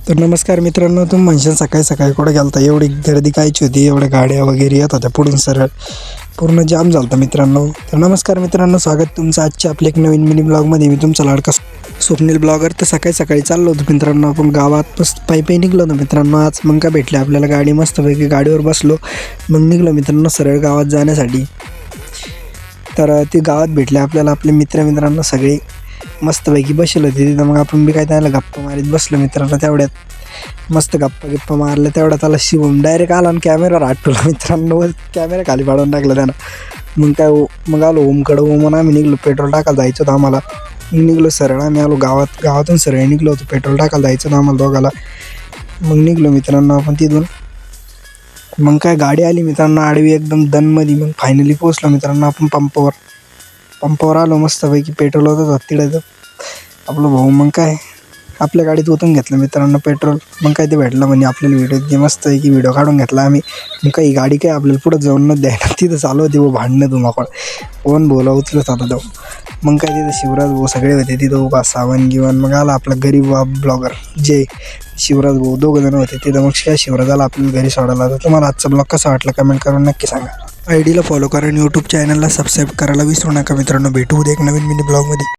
तर नमस्कार मित्रांनो, तुम्ही म्हणशाल सकाळी सकाळी कुठे गेलता, एवढी गर्दी कायची होती, एवढ्या गाड्या वगैरे येत होत्या पुढून सरळ पूर्ण जाम झालं होतं मित्रांनो. तर नमस्कार मित्रांनो, स्वागत तुमचं आजच्या आपल्या एक नवीन मिनी ब्लॉगमध्ये. मी तुमचा लाडका स्वप्नील ब्लॉगर. तर सकाळी सकाळी चाललो होतो मित्रांनो, आपण गावात पायी निघलो होतो मित्रांनो. आज मग काय भेटले आपल्याला गाडी, मस्तपैकी गाडीवर बसलो, मग निघलो मित्रांनो सरळ गावात जाण्यासाठी. तर ते गावात भेटले आपल्याला आपले मित्रांनो सगळे मस्तपैकी बसले होते तिथं. मग आपण बी काय त्याला गप्पा मारीत बसलो मित्रांनो. तेवढ्यात मस्त गप्पा मारल्या, तेवढ्यात त्याला शिवून डायरेक्ट आला आणि कॅमेरावर हात ठेवला मित्रांनो. कॅमेरा खाली पाडून टाकला त्यानं. मग आलो ओमकडं. ओमून आम्ही निघलो, पेट्रोल टाकायला जायचं होतं आम्हाला. निघलो सरळ आम्ही आलो गावातून सरळ निघलो होतो, पेट्रोल टाकायला जायचं होतं आम्हाला दोघाला. मग निघलो मित्रांनो आपण तिथून. मग काय गाडी आली मित्रांनो आडवी एकदम दनमध्ये. मग फायनली पोचलो मित्रांनो आपण पंपावर आलो. मस्तपैकी पेट्रोल होतं तिकडं आपलं भाऊ. मग काय आपल्या गाडीत ओतून घेतलं मित्रांनो पेट्रोल. मग काय ते भेटलं म्हणजे आपल्याला व्हिडिओ, मस्तपैकी व्हिडिओ काढून घेतला आम्ही. मग काही गाडी काय आपल्याला पुढं जाऊन न द्यायला, तिथं चालू होती भांडणं धुमाकूळ. कोण बोला उचलत होता तो. मग काय तिथं शिवराज भाऊ सगळे होते तिथं उभा, सावन गिवन. मग आला आपला गरीब ब्लॉगर जे शिवराज भाऊ, दोघं जण होते तिथं. मग काय शिवराजाला आपल्याला घरी सोडायला होतं. तुम्हाला आजचा ब्लॉग कसा वाटला कमेंट करून नक्की सांगा. आयडीला फॉलो करा आणि यूट्यूब चॅनलला सबस्क्राईब करायला विसरू नका मित्रांनो. भेटू उद्या एक नवीन मिनी ब्लॉगमध्ये.